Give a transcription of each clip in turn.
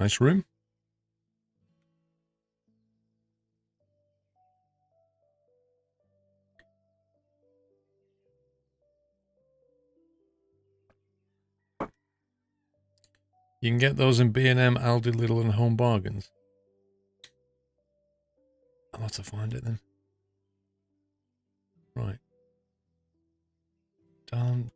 Nice room. You can get those in B&M, Aldi, Lidl and Home Bargains. I'll have to find it then. Right. Done.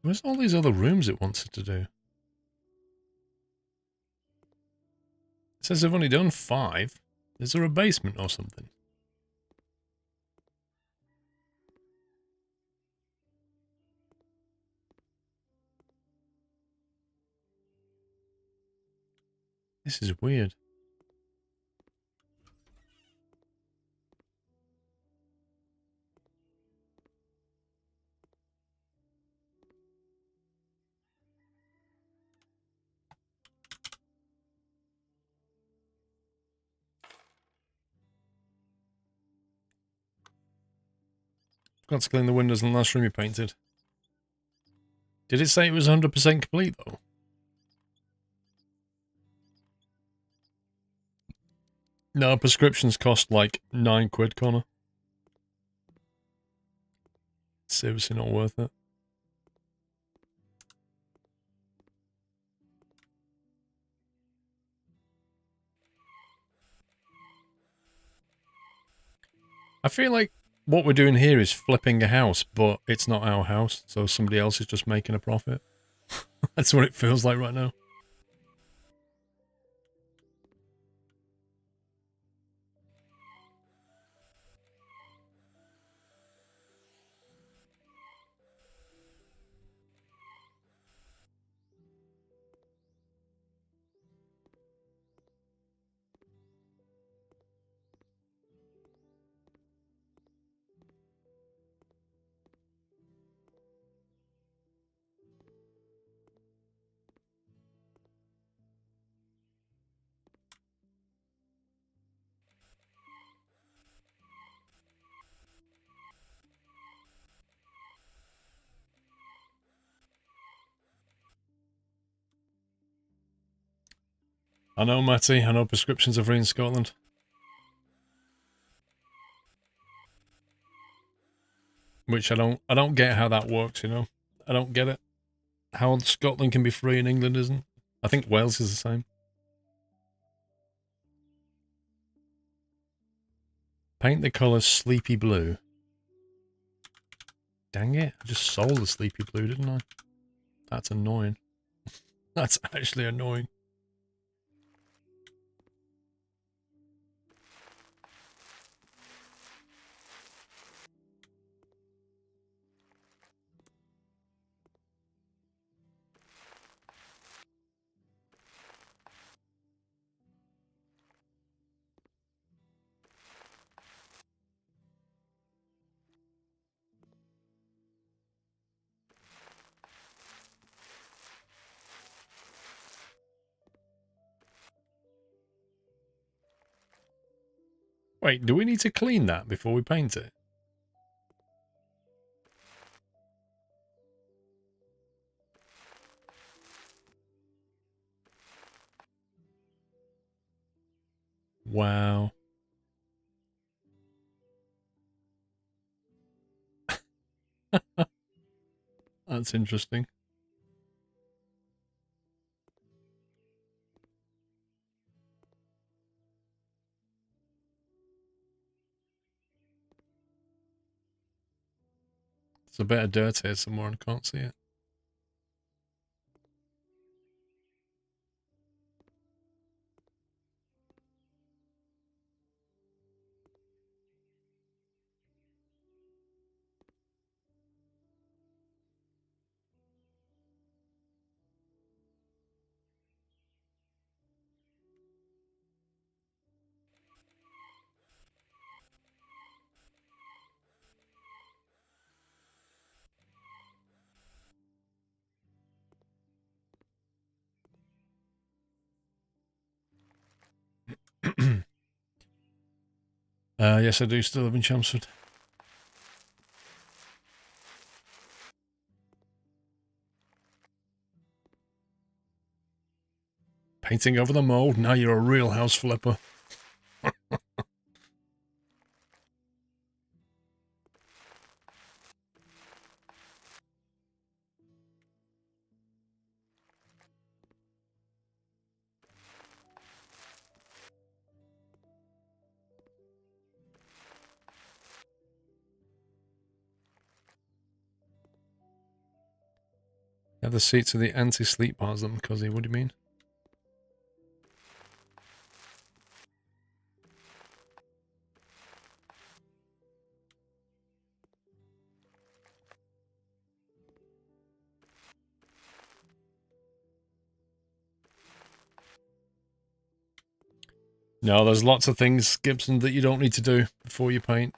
Where's all these other rooms it wants it to do? It says they've only done 5. Is there a basement or something? This is weird. Forgot to clean the windows in the last room you painted. Did it say it was 100% complete though? No, prescriptions cost like £9, Connor. Seriously not worth it. I feel like what we're doing here is flipping a house, but it's not our house, so somebody else is just making a profit. That's what it feels like right now. I know, Matty. I know prescriptions are free in Scotland. Which I don't get how that works, you know? I don't get it. How Scotland can be free and England isn't. I think Wales is the same. Paint the colour sleepy blue. Dang it, I just sold the sleepy blue, didn't I? That's annoying. That's actually annoying. Wait, do we need to clean that before we paint it? Wow. That's interesting. There's a bit of dirt here somewhere and I can't see it. Yes, I do still live in Chelmsford. Painting over the mold. Now you're a real house flipper. Have the seats of the anti-sleep bars on them, Cuzzy. What do you mean? No, there's lots of things, Gibson, that you don't need to do before you paint.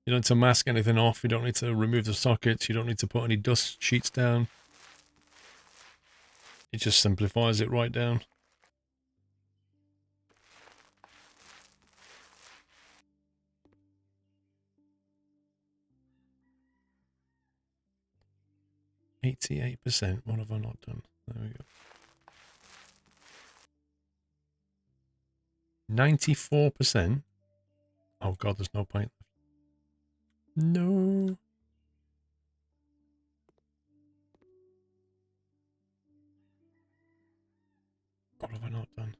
You don't need to mask anything off. You don't need to remove the sockets. You don't need to put any dust sheets down. It just simplifies it right down. %. What have I not done? There we go. 94%. Oh god, there's no paint left. No. What have I not done?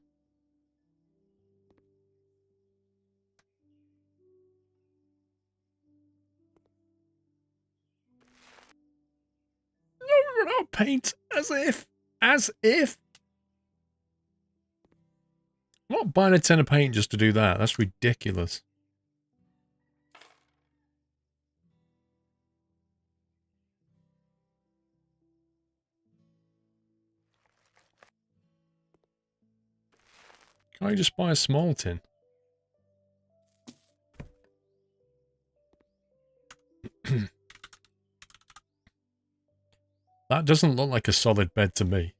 No, we run out of paint. As if. As if. I'm not buying a tin of paint just to do that. That's ridiculous. Can't you just buy a small tin? That doesn't look like a solid bed to me.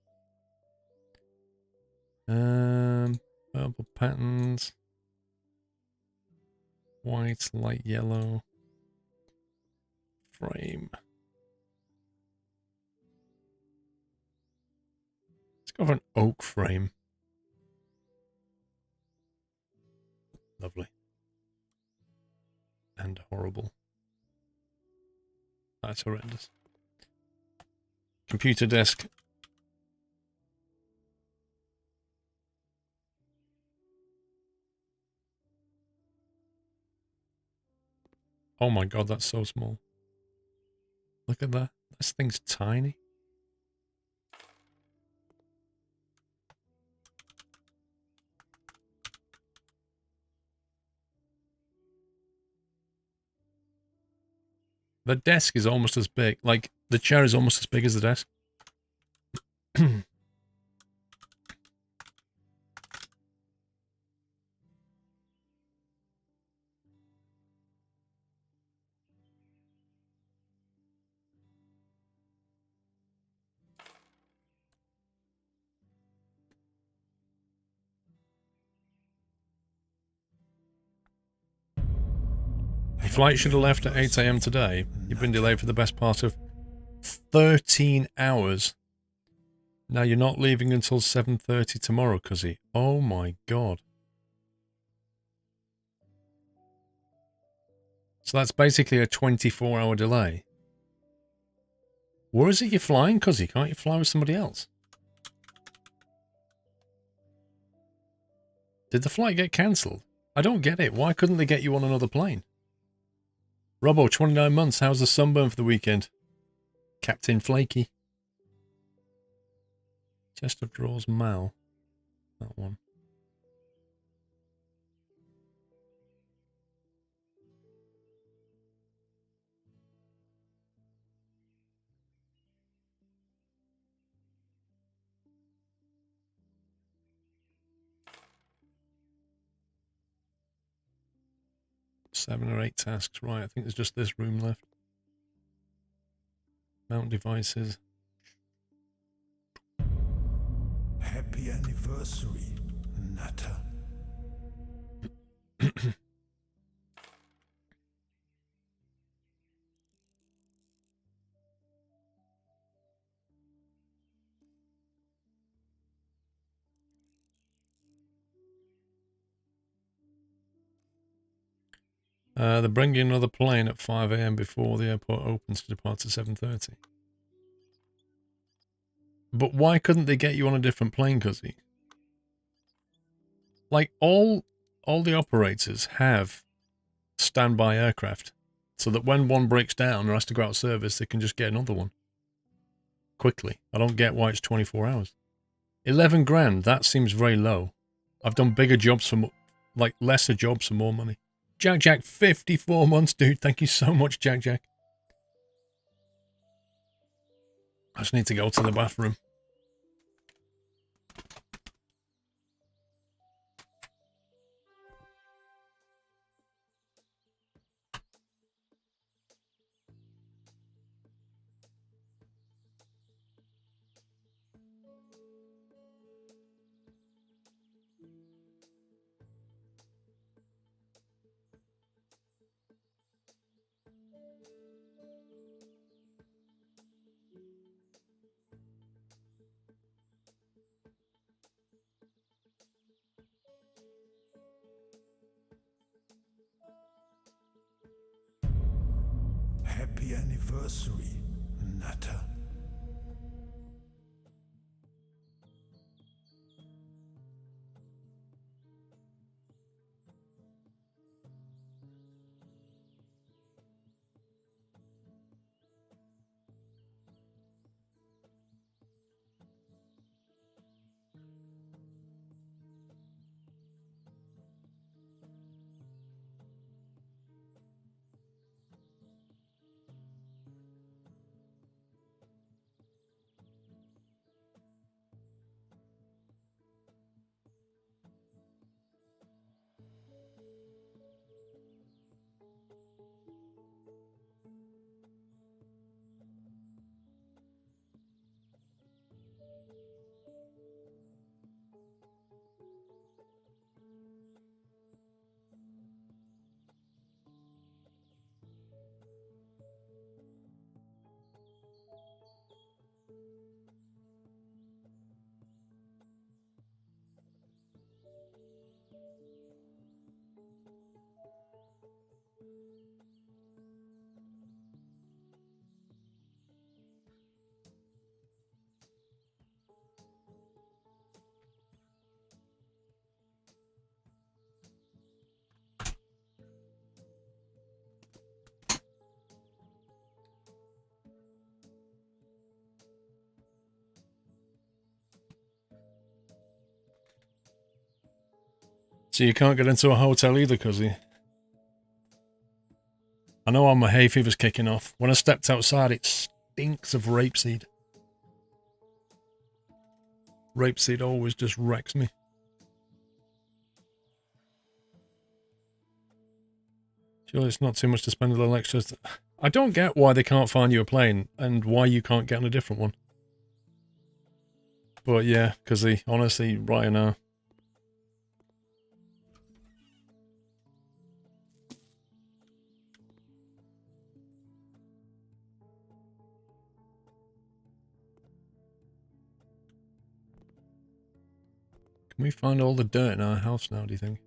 Purple patterns. White, light yellow. Frame. Let's go for an oak frame. Lovely. And horrible. That's horrendous. Computer desk. Oh my god, that's so small. Look at that. This thing's tiny. The desk is almost as big. Like, the chair is almost as big as the desk. Your flight should have left at 8 AM today. You've been delayed for the best part of 13 hours. Now you're not leaving until 7:30 tomorrow, Cuzzy. Oh my god. So that's basically a 24-hour delay. Where is it you're flying, Cuzzy? Can't you fly with somebody else? Did the flight get cancelled? I don't get it. Why couldn't they get you on another plane? Robbo, 29 months. How's the sunburn for the weekend? Captain Flaky. Chest of drawers, Mal. That one. Seven or 8 tasks. Right, I think there's just this room left. Mount devices. Happy anniversary, Natter. They're bringing another plane at 5 a.m. before the airport opens to depart at 7:30. But why couldn't they get you on a different plane, Cuzzy? Like, all the operators have standby aircraft, so that when one breaks down or has to go out of service, they can just get another one quickly. I don't get why it's 24 hours. 11 grand, that seems very low. I've done bigger jobs for, like, lesser jobs for more money. Jack, 54 months, dude. Thank you so much, Jack. I just need to go to the bathroom. Happy anniversary, Nutter. So you can't get into a hotel either, Cuzzy. I know my hay fever's kicking off. When I stepped outside, it stinks of rapeseed. Rapeseed always just wrecks me. Surely it's not too much to spend a little extra. I don't get why they can't find you a plane and why you can't get on a different one. But yeah, Cuzzy, honestly, right now. Can we find all the dirt in our house now, do you think?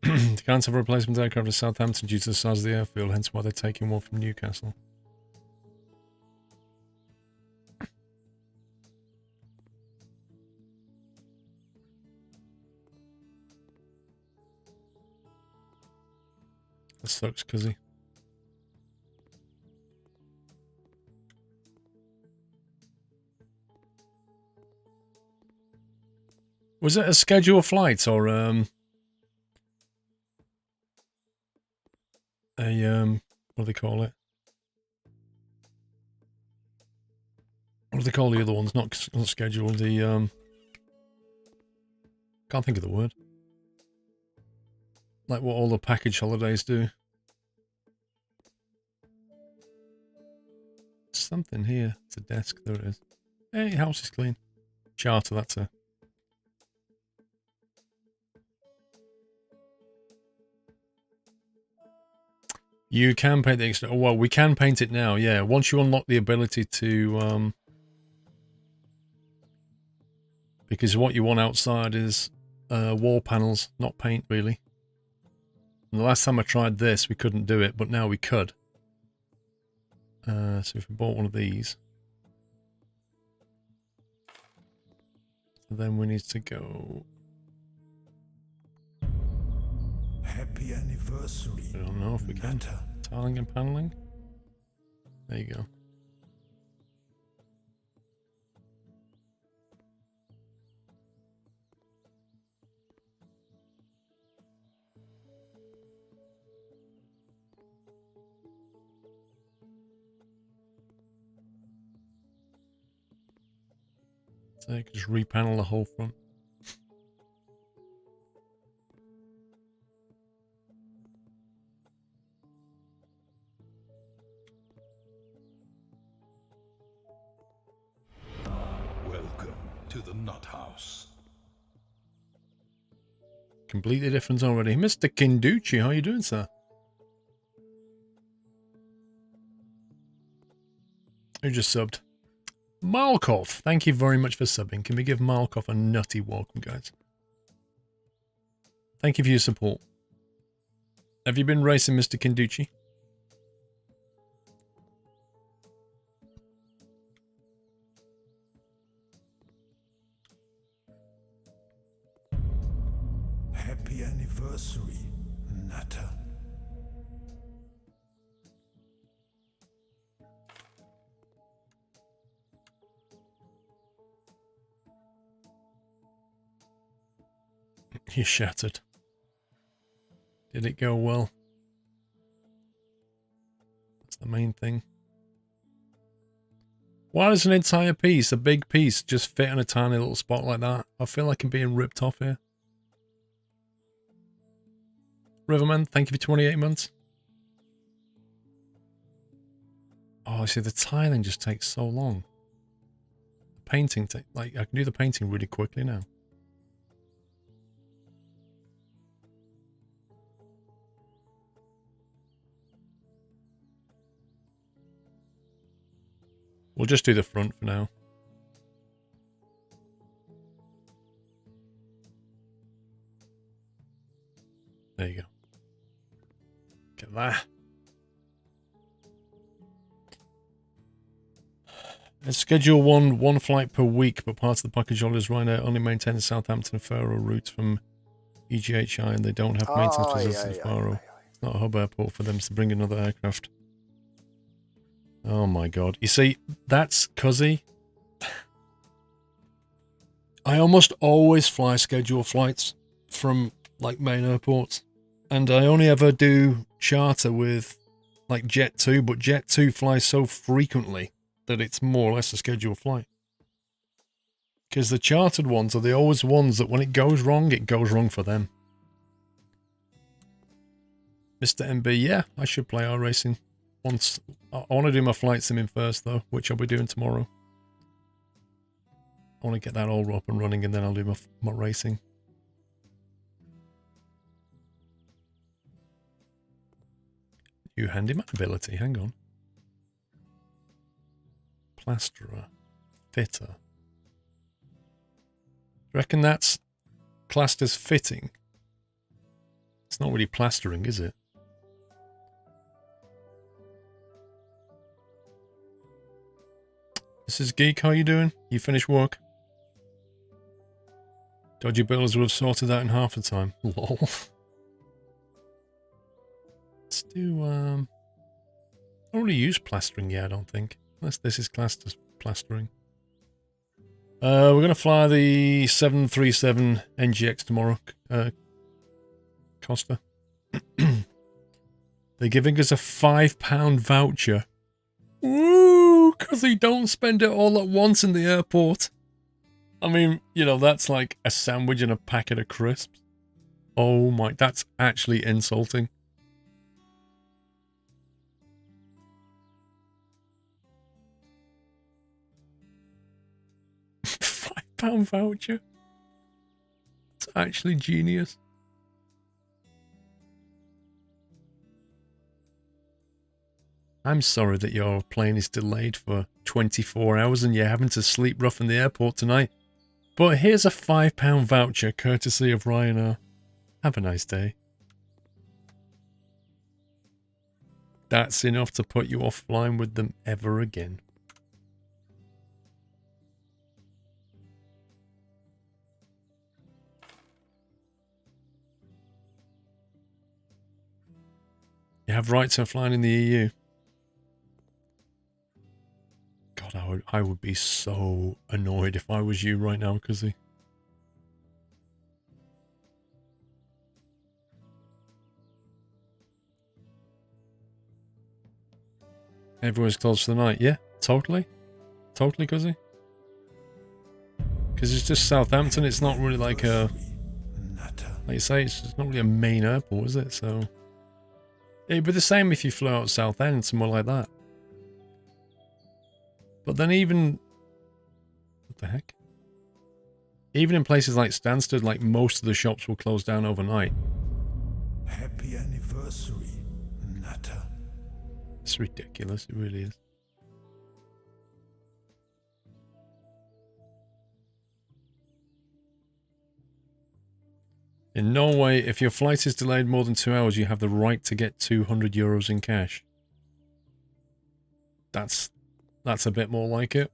They can't have a replacement aircraft at Southampton due to the size of the airfield, hence why they're taking one from Newcastle. That sucks, Cuzzy. Was it a scheduled flight or what do they call it? What do they call the other ones? Not scheduled. The can't think of the word. Like what all the package holidays do. Something here. It's a desk. There it is. Hey, house is clean. Charter, that's it. You can paint the extra. Oh, well, we can paint it now, yeah. Once you unlock the ability to... because what you want outside is wall panels, not paint, really. And the last time I tried this, we couldn't do it, but now we could. So if we bought one of these... then we need to go... Happy anniversary. I don't know if we can. Tiling and paneling. There you go. So you can just repanel the whole front. Welcome to the Nut House. Completely different already. Mr. Kinducci, how are you doing, sir? Who just subbed? Malkov, thank you very much for subbing. Can we give Malkov a nutty welcome, guys? Thank you for your support. Have you been racing, Mr. Kinducci? Happy anniversary, Nutter. You shattered. Did it go well? That's the main thing. Why does an entire piece, a big piece, just fit in a tiny little spot like that? I feel like I'm being ripped off here. Riverman, thank you for 28 months. Oh, see, the tiling just takes so long. The painting, like, I can do the painting really quickly now. We'll just do the front for now. There you go. Get that. Schedule one flight per week, but part of the package holders Ryanair only maintain the Southampton and Faro routes from EGHI, and they don't have maintenance facilities in Faro. It's not a hub airport for them to bring another aircraft. Oh my god. You see, that's cuzzy. I almost always fly schedule flights from, like, main airports. And I only ever do charter with, like, Jet2, but Jet2 flies so frequently that it's more or less a scheduled flight. Because the chartered ones are the always ones that when it goes wrong for them. Mr. MB, yeah, I should play our racing. Once I want to do my flight simming first, though, which I'll be doing tomorrow. I want to get that all up and running, and then I'll do my racing. New handyman ability, hang on. Plasterer. Fitter. Reckon that's classed as fitting? It's not really plastering, is it? This is Geek, how you doing? You finished work? Dodgy bills would have sorted that in half the time. Lol. Let's do, I don't really use plastering yet, I don't think. Unless this is classed as plastering. We're going to fly the 737 NGX tomorrow, Costa. They're giving us a £5 voucher. Woo! Because they don't spend it all at once in the airport. I mean, you know, that's like a sandwich and a packet of crisps. Oh my, that's actually insulting. £5 voucher. It's actually genius. I'm sorry that your plane is delayed for 24 hours and you're having to sleep rough in the airport tonight. But here's a £5 voucher courtesy of Ryanair. Have a nice day. That's enough to put you off flying with them ever again. You have rights to flying in the EU. God, I would be so annoyed if I was you right now, Cuzzy. Everyone's close to the night. Yeah, totally. Totally, Cuzzy. Because it's just Southampton. It's not really like a... Like you say, it's not really a main airport, is it? So... It'd be the same if you flew out Southend, somewhere like that. But then even... What the heck? Even in places like Stansted, like most of the shops will close down overnight. Happy anniversary, Nutter. It's ridiculous, it really is. In Norway, if your flight is delayed more than 2 hours, you have the right to get €200 in cash. That's a bit more like it.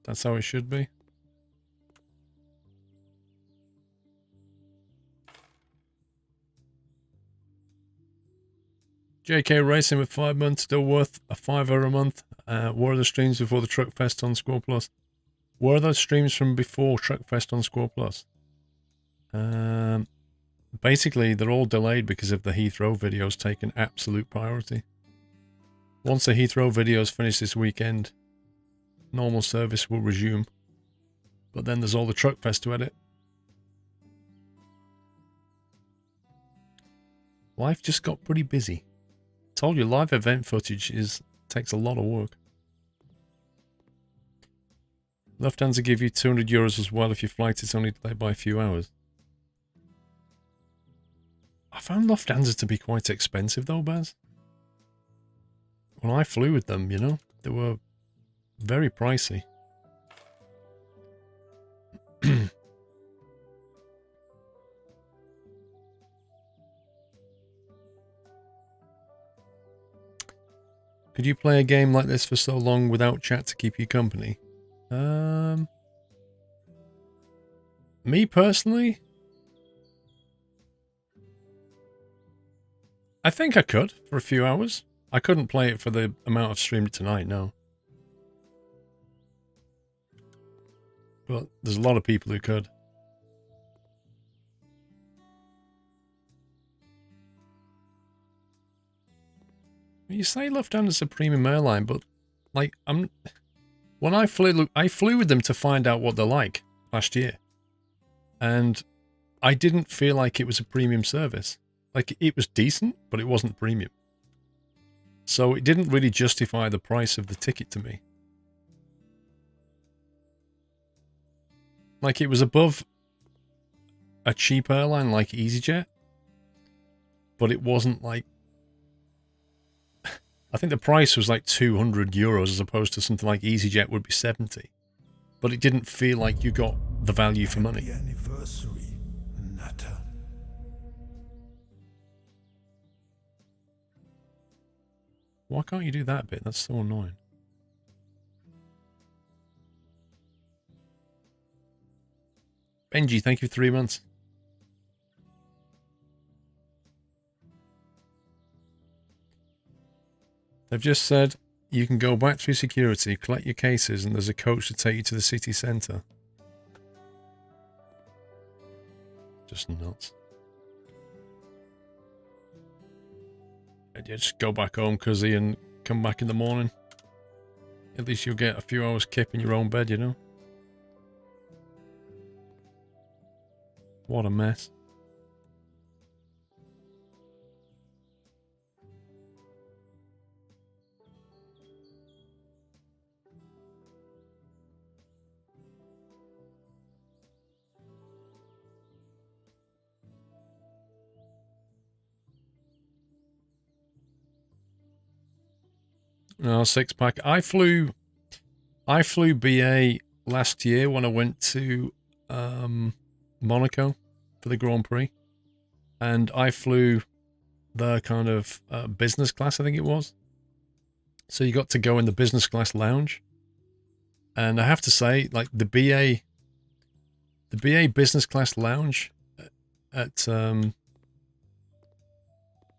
That's how it should be. JK Racing with 5 months, still worth a €5 a month. What are the streams before the Truck Fest on SquirrelPlus? What are those streams from before Truck Fest on SquirrelPlus? Basically, they're all delayed because of the Heathrow videos taking absolute priority. Once the Heathrow videos finish this weekend, normal service will resume. But then there's all the Truck Fest to edit. Life just got pretty busy. Told you, live event footage takes a lot of work. Lufthansa give you €200 as well if your flight is only delayed by a few hours. I found Lufthansa to be quite expensive though, Baz. When I flew with them, you know, they were very pricey. Could you play a game like this for so long without chat to keep you company? Me personally, I think I could for a few hours. I couldn't play it for the amount I've streamed tonight, no. But there's a lot of people who could. You say Lufthansa's a premium airline, but like when I flew with them to find out what they're like last year, and I didn't feel like it was a premium service. Like it was decent, but it wasn't premium. So it didn't really justify the price of the ticket to me. Like it was above a cheap airline like EasyJet, but it wasn't like... I think the price was like €200 as opposed to something like EasyJet would be 70. But it didn't feel like you got the value for money. Happy anniversary, Nutter. Why can't you do that bit? That's so annoying. Benji, thank you for 3 months. They've just said you can go back through security, collect your cases, and there's a coach to take you to the city centre. Just nuts. And yeah, just go back home, Cuzzy, and come back in the morning. At least you'll get a few hours kip in your own bed, you know? What a mess. No, 6-pack. I flew BA last year when I went to Monaco for the Grand Prix. And I flew the kind of business class, I think it was. So you got to go in the business class lounge. And I have to say, like the BA business class lounge at did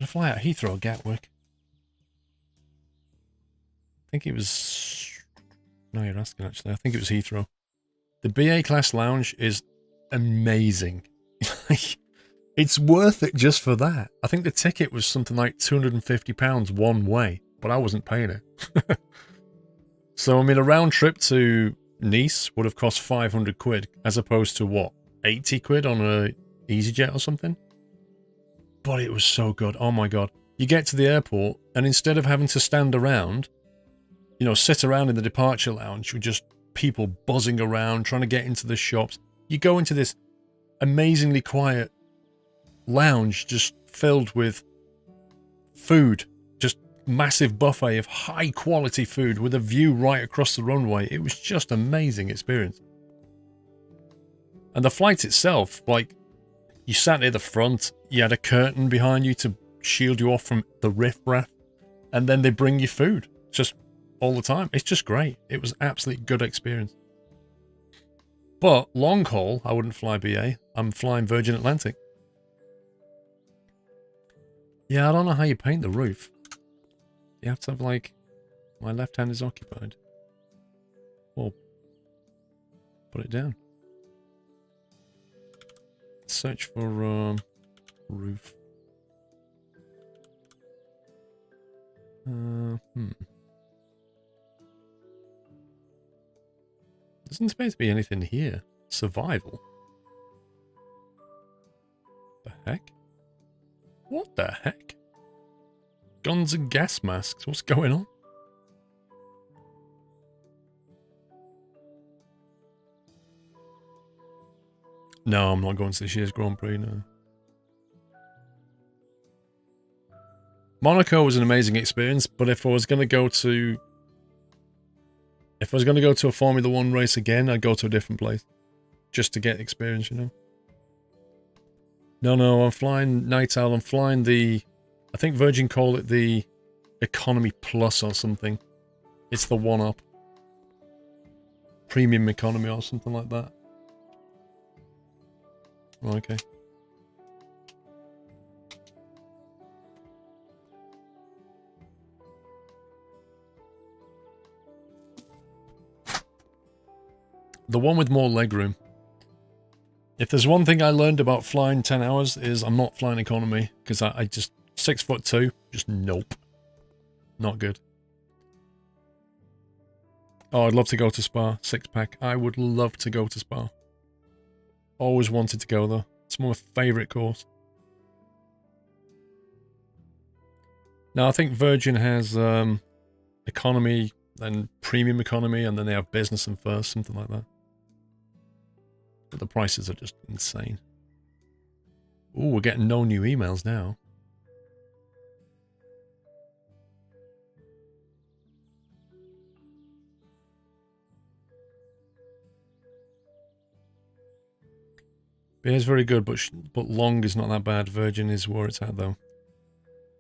I fly out Heathrow or Gatwick? I think it was, no, you're asking actually. I think it was Heathrow. The BA class lounge is amazing. It's worth it just for that. I think the ticket was something like £250 one way, but I wasn't paying it. So, I mean, a round trip to Nice would have cost 500 quid, as opposed to what, 80 quid on a EasyJet or something? But it was so good. Oh my God. You get to the airport, and instead of having to stand around, you know, sit around in the departure lounge with just people buzzing around, trying to get into the shops, you go into this amazingly quiet lounge just filled with food, just massive buffet of high quality food with a view right across the runway. It was just amazing experience. And the flight itself, like, you sat near the front, you had a curtain behind you to shield you off from the riffraff, and then they bring you food just all the time. It's just great. It was absolutely good experience. But long haul, I wouldn't fly BA. I'm flying Virgin Atlantic. Yeah, I don't know how you paint the roof. You have to have, like, my left hand is occupied. Well, put it down. Search for roof. Doesn't appear to be anything here. Survival. The heck? What the heck? Guns and gas masks. What's going on? No, I'm not going to this year's Grand Prix, no. Monaco was an amazing experience, but if I was going to go to a Formula 1 race again, I'd go to a different place. Just to get experience, you know? No, I'm flying Night Owl. I'm flying the... I think Virgin call it the Economy Plus or something. It's the one-up. Premium Economy or something like that. Oh, okay. The one with more legroom. If there's one thing I learned about flying 10 hours is I'm not flying economy, because I just 6'2", just nope. Not good. Oh, I'd love to go to Spa, 6-pack. I would love to go to Spa. Always wanted to go though. It's my favourite course. Now I think Virgin has economy and premium economy, and then they have business and first, something like that. But the prices are just insane. Ooh, we're getting no new emails now. BA is very good, but long is not that bad. Virgin is where it's at, though.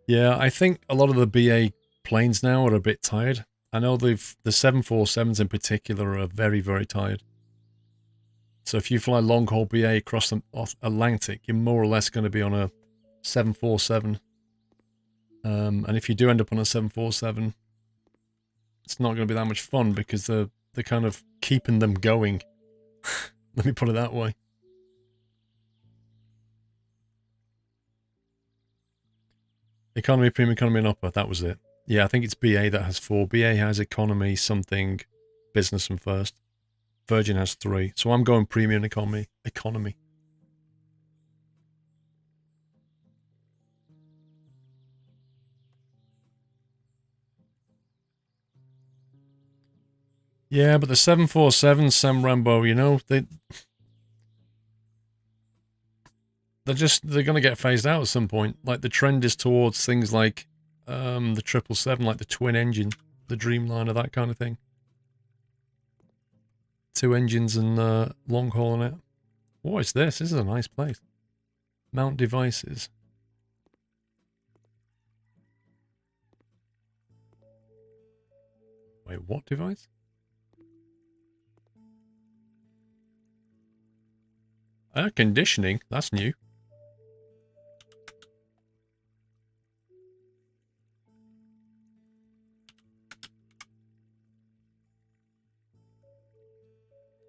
Yeah, I think a lot of the BA planes now are a bit tired. I know the 747s in particular are very, very tired. So if you fly long-haul BA across the Atlantic, you're more or less going to be on a 747. And if you do end up on a 747, it's not going to be that much fun because they're kind of keeping them going. Let me put it that way. Economy, premium economy, and upper. That was it. Yeah, I think it's BA that has 4. BA has economy, something, business, and first. Virgin has 3. So I'm going premium economy. Yeah, but the 747, Sam Rambo, you know, they're going to get phased out at some point. Like the trend is towards things like the 777, like the twin engine. the Dreamliner, that kind of thing. 2 engines and long haul on it. What is this? This is a nice place. Mount devices. Wait, what device? Air conditioning? That's new.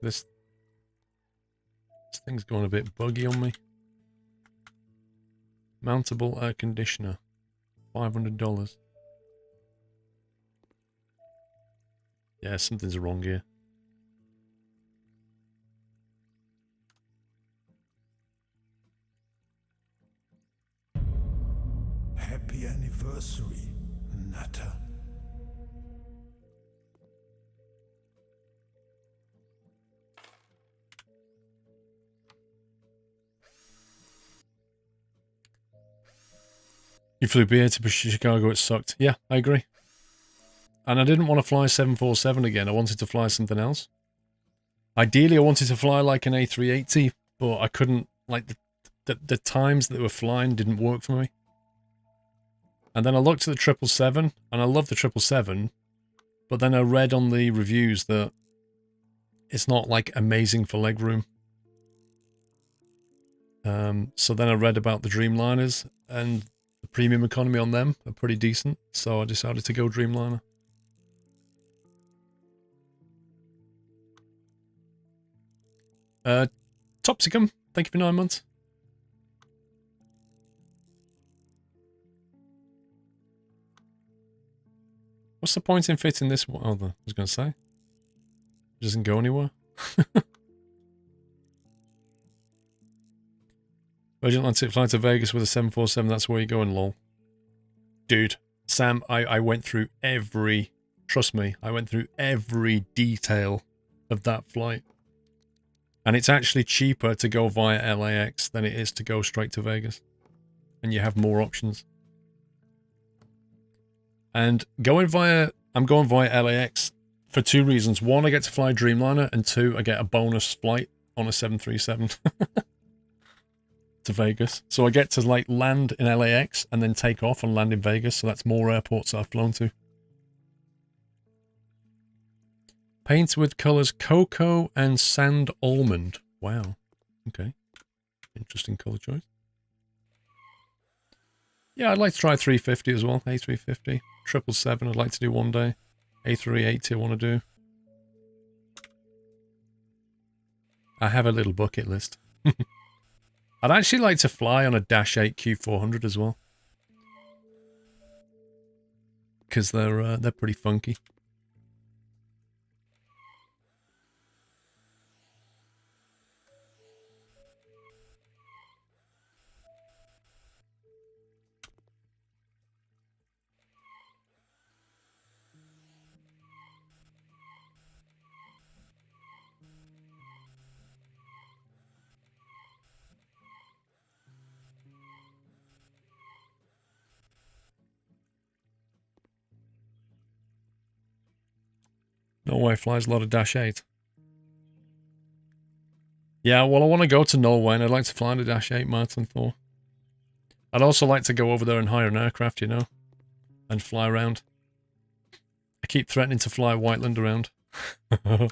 This thing's going a bit buggy on me. Mountable air conditioner. $500. Yeah, something's wrong here. Happy anniversary, Nutter. You flew BA to Chicago, it sucked. Yeah, I agree. And I didn't want to fly 747 again. I wanted to fly something else. Ideally, I wanted to fly like an A380, but I couldn't, like, the times that they were flying didn't work for me. And then I looked at the 777, and I love the 777, but then I read on the reviews that it's not, like, amazing for legroom. So then I read about the Dreamliners, and the premium economy on them are pretty decent, so I decided to go Dreamliner. Topsicum, thank you for 9 months. What's the point in fitting this one? Oh, I was going to say. It doesn't go anywhere. Virgin Atlantic flight to Vegas with a 747, that's where you're going, lol. Dude, Sam, I went through every... Trust me, I went through every detail of that flight. And it's actually cheaper to go via LAX than it is to go straight to Vegas. And you have more options. And I'm going via LAX for 2 reasons. 1, I get to fly Dreamliner, and 2, I get a bonus flight on a 737 to Vegas. So I get to like land in LAX and then take off and land in Vegas. So that's more airports I've flown to. Paint with colors cocoa and sand almond. Wow. Okay. Interesting color choice. Yeah, I'd like to try 350 as well. A350. 777 I'd like to do one day. A380 I want to do. I have a little bucket list. I'd actually like to fly on a Dash 8 Q400 as well. Because they're pretty funky. Norway flies a lot of Dash 8. Yeah, well, I want to go to Norway and I'd like to fly the Dash 8 Martin Thor. I'd also like to go over there and hire an aircraft, you know, and fly around. I keep threatening to fly Whiteland around. And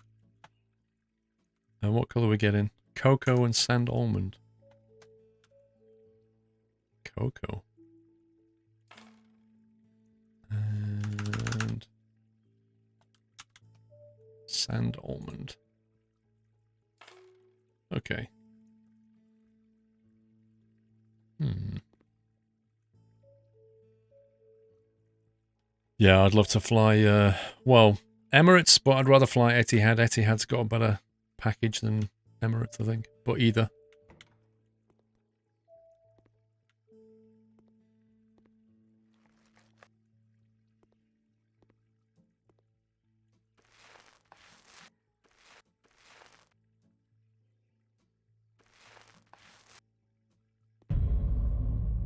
what colour are we getting? Cocoa and sand almond. Cocoa. And sand almond. Okay. Yeah, I'd love to fly, well, Emirates, but I'd rather fly Etihad. Etihad's got a better package than Emirates, I think. But either.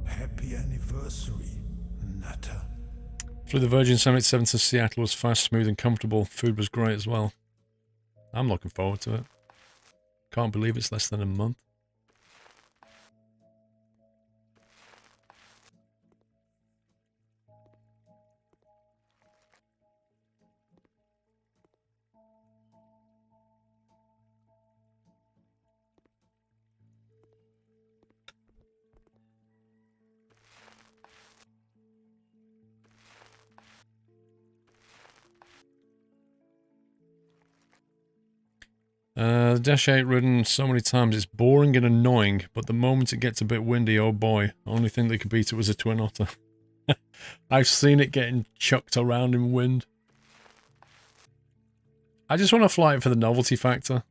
Happy anniversary, Nutter. Flew the Virgin 77 to Seattle, was fast, smooth and comfortable. Food was great as well. I'm looking forward to it. Can't believe it's less than a month. The Dash 8 ridden so many times, it's boring and annoying, but the moment it gets a bit windy, oh boy, only thing that could beat it was a Twin Otter. I've seen it getting chucked around in wind. I just want to fly it for the novelty factor.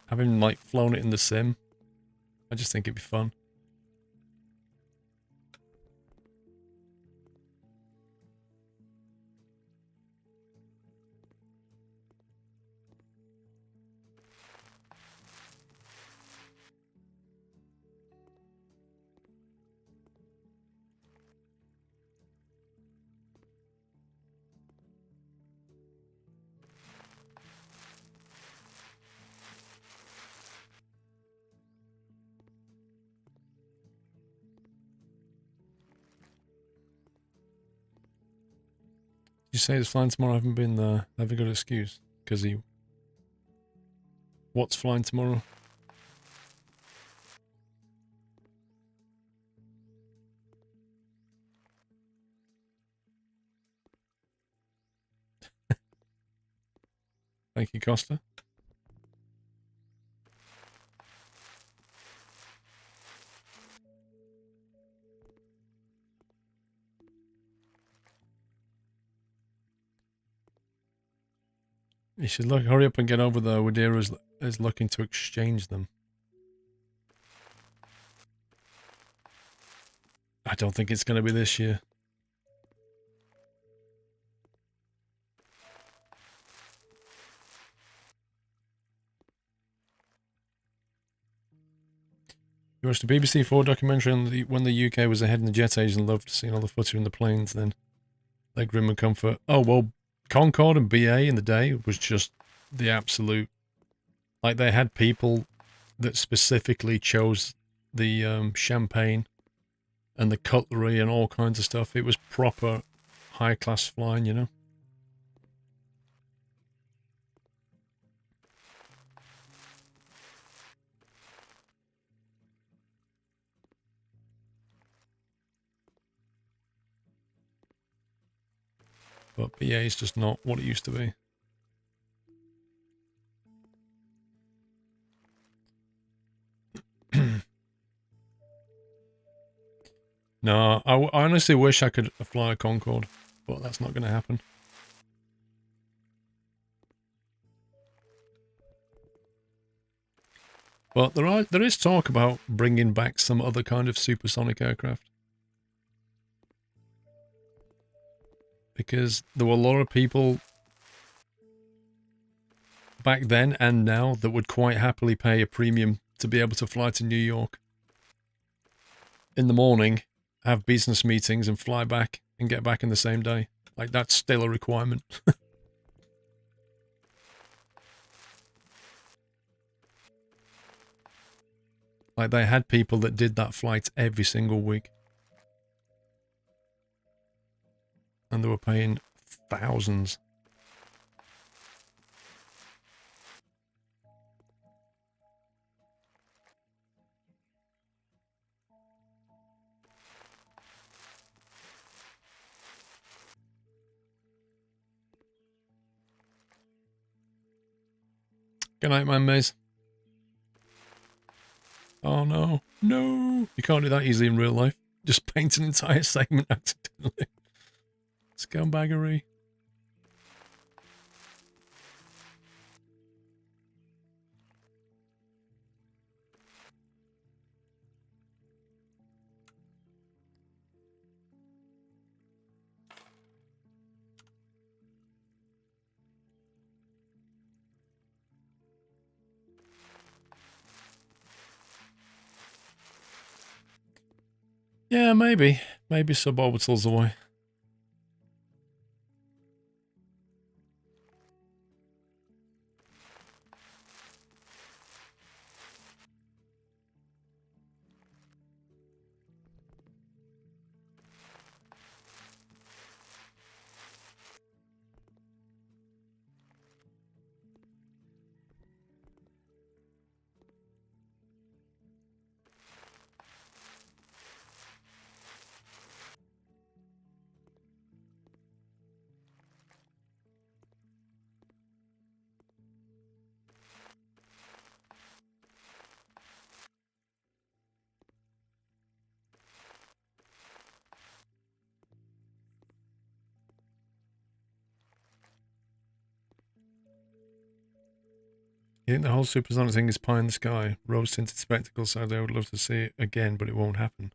Having, like, flown it in the sim, I just think it'd be fun. You say it's flying tomorrow, I haven't been there. I have a good excuse. Because he... What's flying tomorrow? Thank you, Costa. You should hurry up and get over there. Wadira is looking to exchange them. I don't think it's going to be this year. You watched the BBC 4 documentary on when the UK was ahead in the jet age and loved seeing all the footage in the planes, then like grim and comfort. Oh, well, Concorde and BA in the day was just the absolute... Like, they had people that specifically chose the champagne and the cutlery and all kinds of stuff. It was proper high-class flying, you know? But BA is just not what it used to be. No, I honestly wish I could fly a Concorde, but that's not going to happen. But there is talk about bringing back some other kind of supersonic aircraft. Because there were a lot of people back then and now that would quite happily pay a premium to be able to fly to New York in the morning, have business meetings and fly back and get back in the same day. Like, that's still a requirement. Like, they had people that did that flight every single week. And they were paying thousands. Good night, man, Maze. Oh, no. No. You can't do that easily in real life. Just paint an entire segment accidentally. Scumbaggery. Yeah, maybe. Maybe suborbital's the way. You think the whole supersonic thing is pie in the sky? Rose-tinted spectacles, so I would love to see it again, but it won't happen.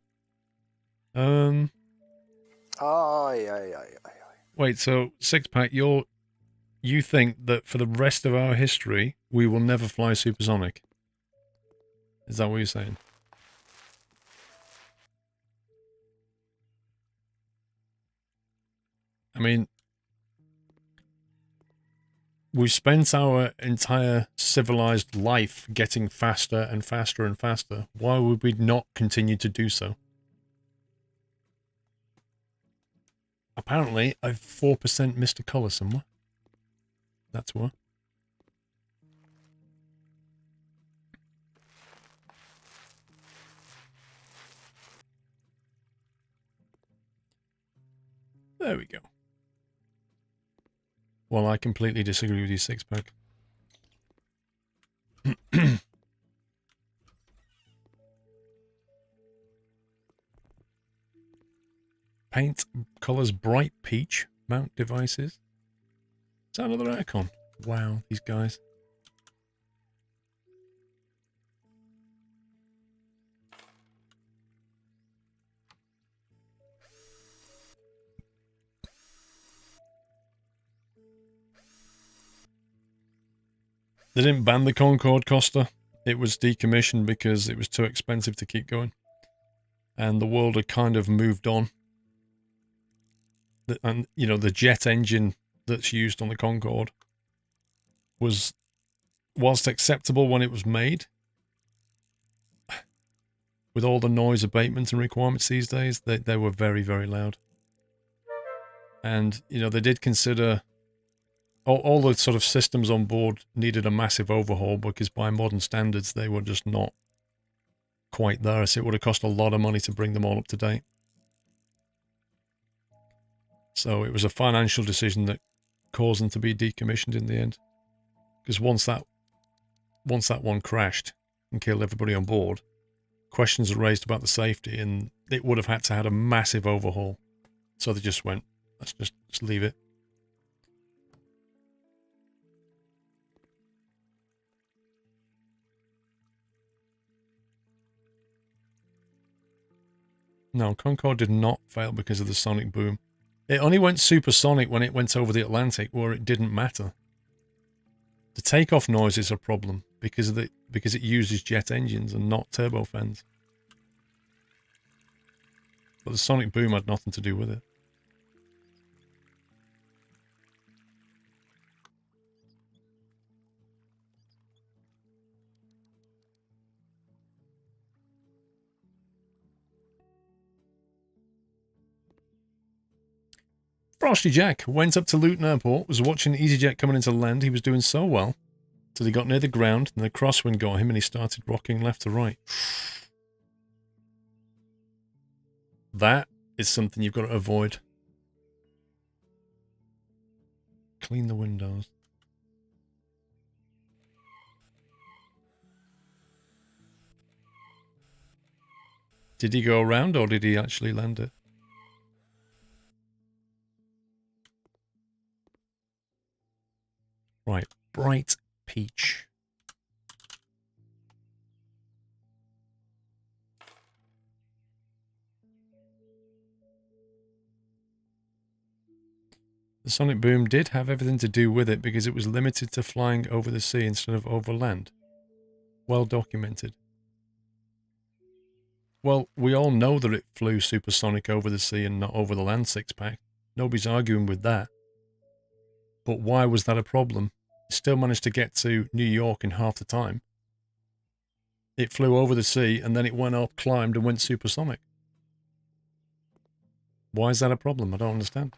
Wait, so Six-Pack, you think that for the rest of our history, we will never fly supersonic? Is that what you're saying? I mean, we've spent our entire civilized life getting faster and faster and faster. Why would we not continue to do so? Apparently, I've 4% missed a colour somewhere. That's what. There we go. Well, I completely disagree with you, Six-Pack. Paint colours bright peach. Mount devices. Is that another icon? Wow, these guys. They didn't ban the Concorde, Costa. It was decommissioned because it was too expensive to keep going. And the world had kind of moved on. And, you know, the jet engine that's used on the Concorde was, whilst acceptable when it was made, with all the noise abatement and requirements these days, they were very, very loud. And, you know, they did consider all the sort of systems on board needed a massive overhaul because by modern standards, they were just not quite there. So it would have cost a lot of money to bring them all up to date. So it was a financial decision that caused them to be decommissioned in the end. Because once that one crashed and killed everybody on board, questions were raised about the safety and it would have had to have a massive overhaul. So they just went, let's just leave it. No, Concorde did not fail because of the sonic boom. It only went supersonic when it went over the Atlantic, where it didn't matter. The takeoff noise is a problem because it uses jet engines and not turbofans. But the sonic boom had nothing to do with it. Frosty Jack went up to Luton Airport, was watching EasyJet coming into land. He was doing so well till he got near the ground and the crosswind got him and he started rocking left to right. That is something you've got to avoid. Clean the windows. Did he go around or did he actually land it? Right, bright peach. The sonic boom did have everything to do with it because it was limited to flying over the sea instead of over land. Well documented. Well, we all know that it flew supersonic over the sea and not over the land, six-pack. Nobody's arguing with that. But why was that a problem? It still managed to get to New York in half the time. It flew over the sea and then it went up, climbed and went supersonic. Why is that a problem? I don't understand.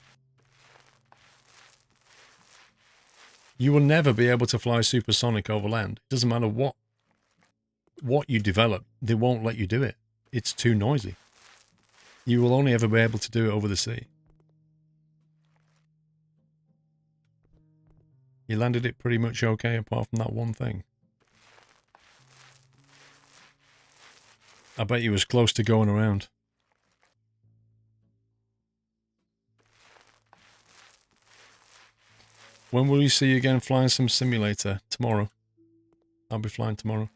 You will never be able to fly supersonic over land. It doesn't matter what you develop, they won't let you do it. It's too noisy. You will only ever be able to do it over the sea. You landed it pretty much okay apart from that one thing. I bet you was close to going around. When will you see you again flying some simulator? Tomorrow. I'll be flying tomorrow.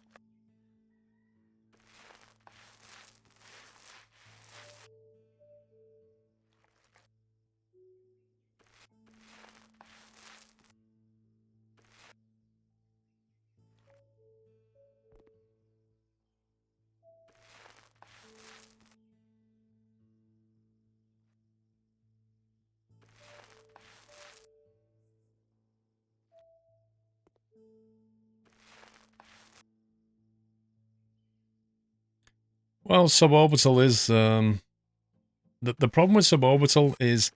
Well, suborbital is the problem with suborbital is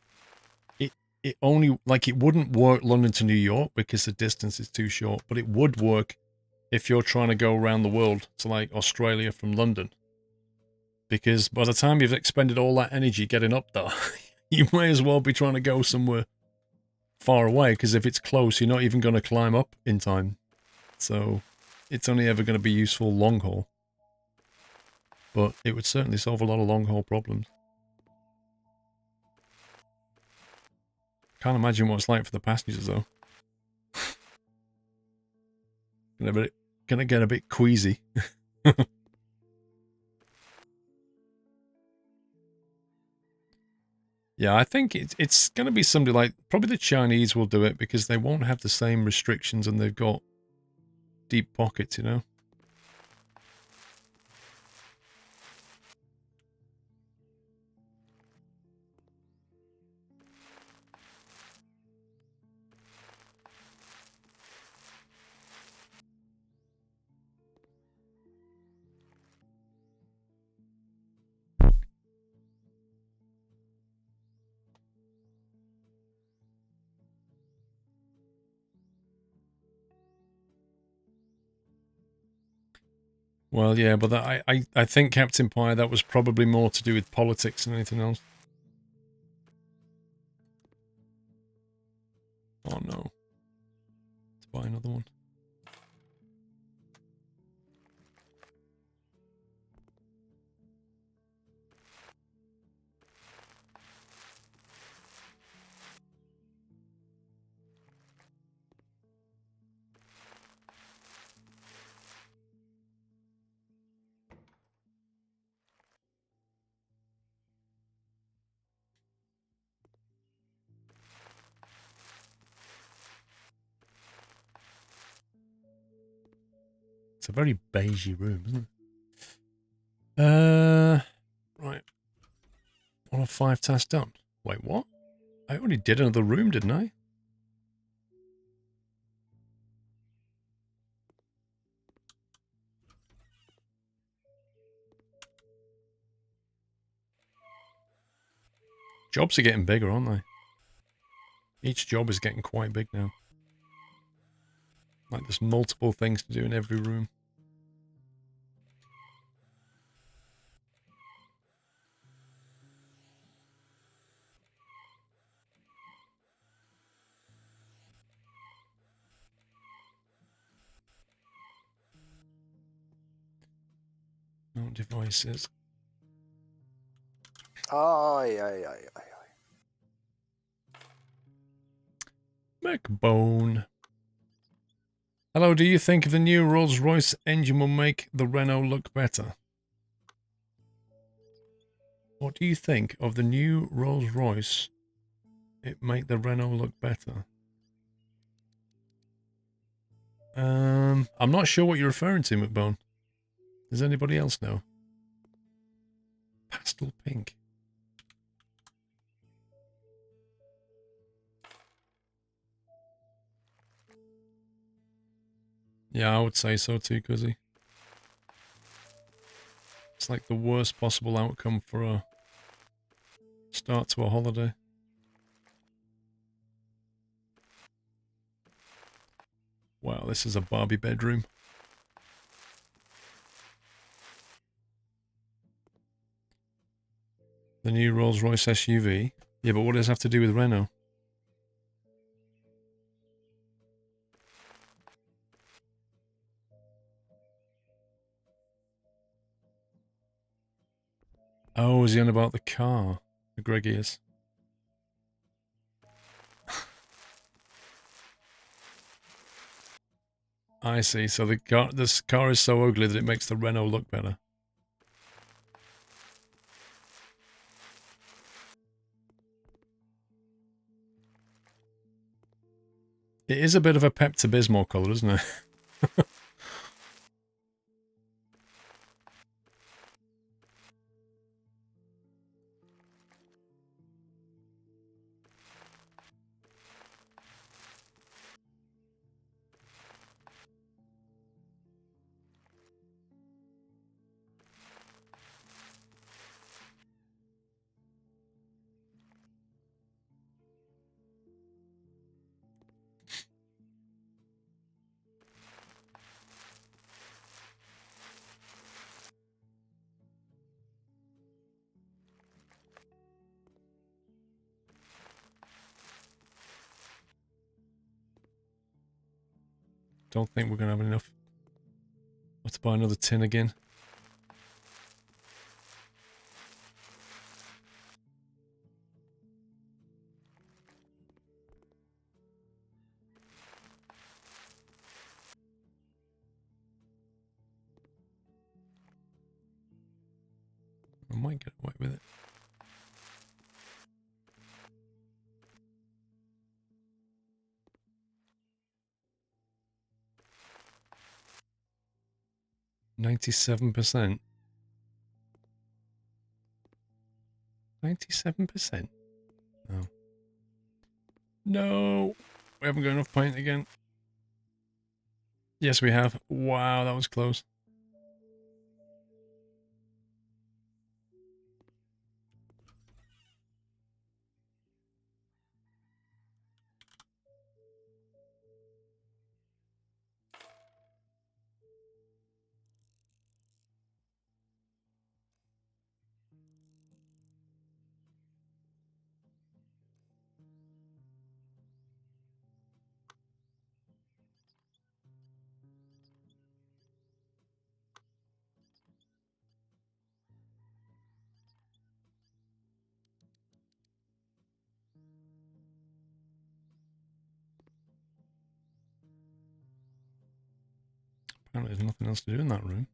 it only, like, it wouldn't work London to New York because the distance is too short, but it would work if you're trying to go around the world to, like, Australia from London. Because by the time you've expended all that energy getting up there, you may as well be trying to go somewhere far away, because if it's close, you're not even going to climb up in time. So it's only ever going to be useful long haul. But it would certainly solve a lot of long haul problems. Can't imagine what it's like for the passengers, though. Gonna get a bit queasy. Yeah, I think it's going to be somebody like, probably the Chinese will do it because they won't have the same restrictions and they've got deep pockets, you know? Well, yeah, but that, I think Captain Pie, that was probably more to do with politics than anything else. Oh no. Let's buy another one. It's a very beigey room, isn't it? Right. 1 of 5 tasks done. Wait, what? I already did another room, didn't I? Jobs are getting bigger, aren't they? Each job is getting quite big now. Like, there's multiple things to do in every room. No devices. Aye, aye, aye, aye, aye. McBone. Hello, do you think the new Rolls-Royce engine will make the Renault look better? What do you think of the new Rolls-Royce? It make the Renault look better? I'm not sure what you're referring to, McBone. Does anybody else know? Pastel pink. Yeah, I would say so too, Cuzzy. It's like the worst possible outcome for a start to a holiday. Wow, this is a Barbie bedroom. The new Rolls-Royce SUV. Yeah, but what does it have to do with Renault? Oh, is he on about the car? The Greg is. I see. So this car is so ugly that it makes the Renault look better. It is a bit of a Pepto-Bismol colour, isn't it? Don't think we're going to have enough. I'll have to buy another tin again. I might get away with it. %97%. 97%? No. No! We haven't got enough paint again. Yes, we have. Wow, that was close. Apparently there's nothing else to do in that room.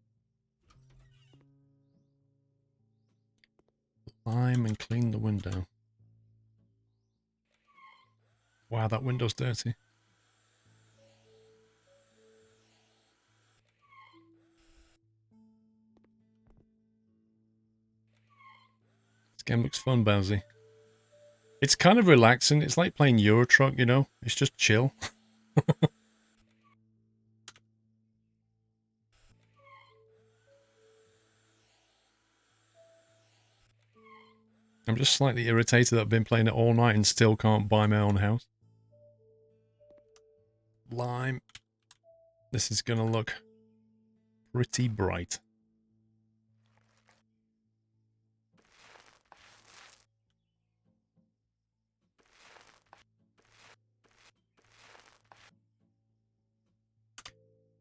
Lime and clean the window. Wow, that window's dirty. This game looks fun, Bowsy. It's kind of relaxing. It's like playing Euro Truck, you know? It's just chill. I'm just slightly irritated that I've been playing it all night and still can't buy my own house. Lime. This is gonna look pretty bright.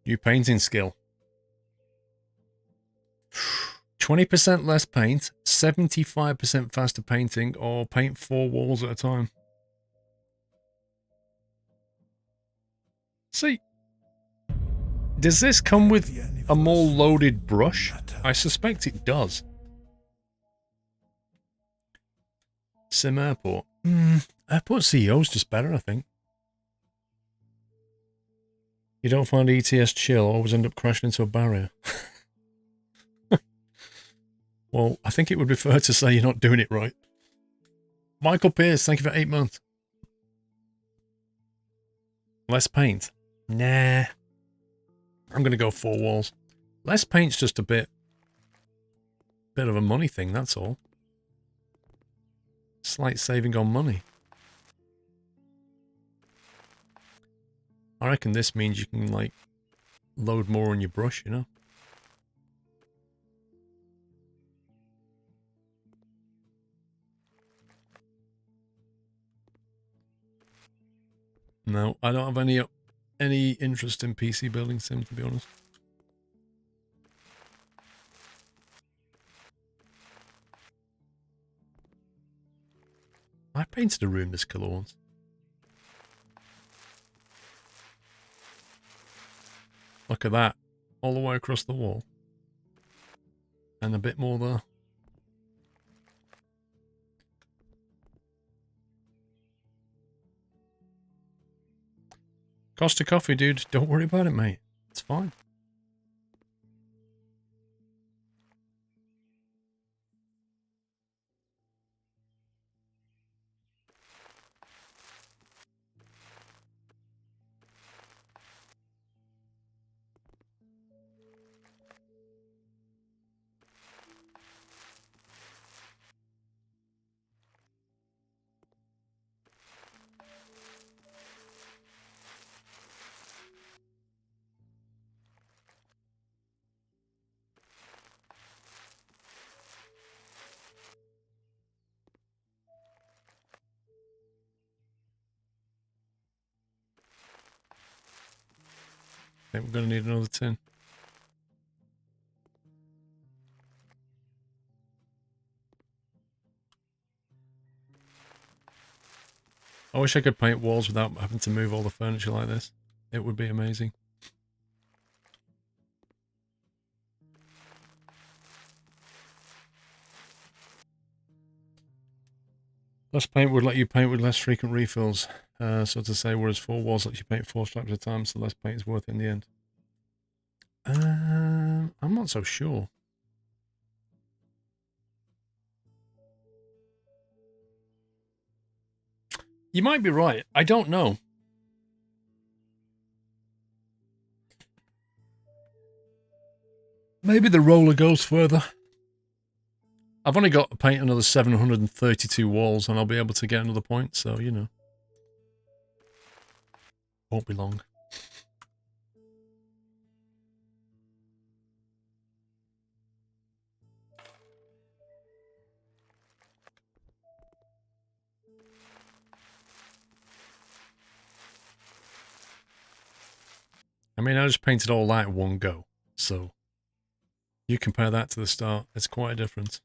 New painting skill. 20% less paint, 75% faster painting, or paint 4 walls at a time. See, does this come with a more loaded brush? I suspect it does. Sim Airport. Airport CEO's just better, I think. You don't find ETS chill, always end up crashing into a barrier. Well, I think it would be fair to say you're not doing it right. Michael Pierce, thank you for 8 months. Less paint? Nah. I'm going to go 4 walls. Less paint's just a bit of a money thing, that's all. Slight saving on money. I reckon this means you can, like, load more on your brush, you know? No, I don't have any interest in PC building sim, to be honest. I painted a room this colour once. Look at that. All the way across the wall. And a bit more there. Cost of coffee, dude. Don't worry about it, mate. It's fine. I think we're going to need another tin. I wish I could paint walls without having to move all the furniture like this. It would be amazing. Less paint would let you paint with less frequent refills. So to say, whereas 4 walls lets you paint 4 stripes at a time, so less paint is worth it in the end. I'm not so sure. You might be right. I don't know. Maybe the roller goes further. I've only got to paint another 732 walls and I'll be able to get another point, so, you know. Won't be long. I mean, I just painted all that in one go, so you compare that to the start, it's quite a difference.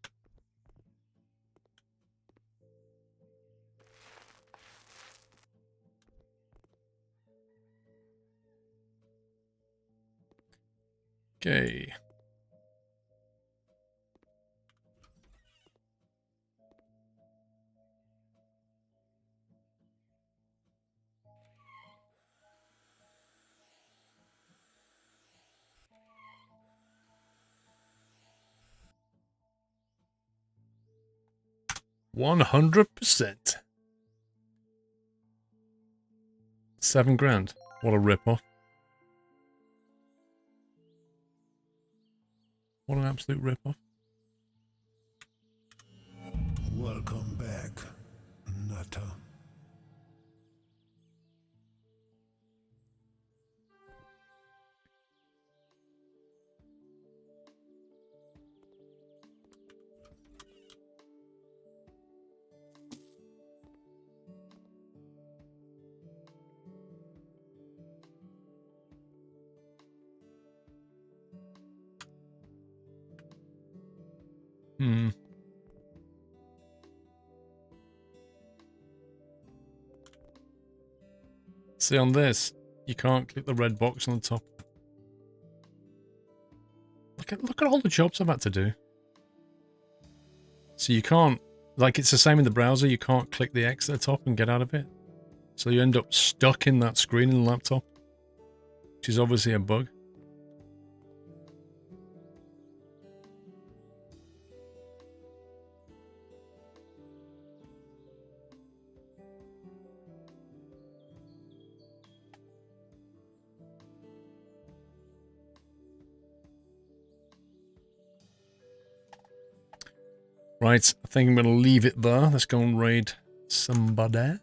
Okay. $100%. $7,000. What a rip-off. What an absolute rip-off. Welcome back, Nutter. See, on this, you can't click the red box on the top. Look at all the jobs I've had to do. So you can't, like, it's the same in the browser, you can't click the X at the top and get out of it. So you end up stuck in that screen in the laptop, which is obviously a bug. Right, I think I'm going to leave it there. Let's go and raid somebody.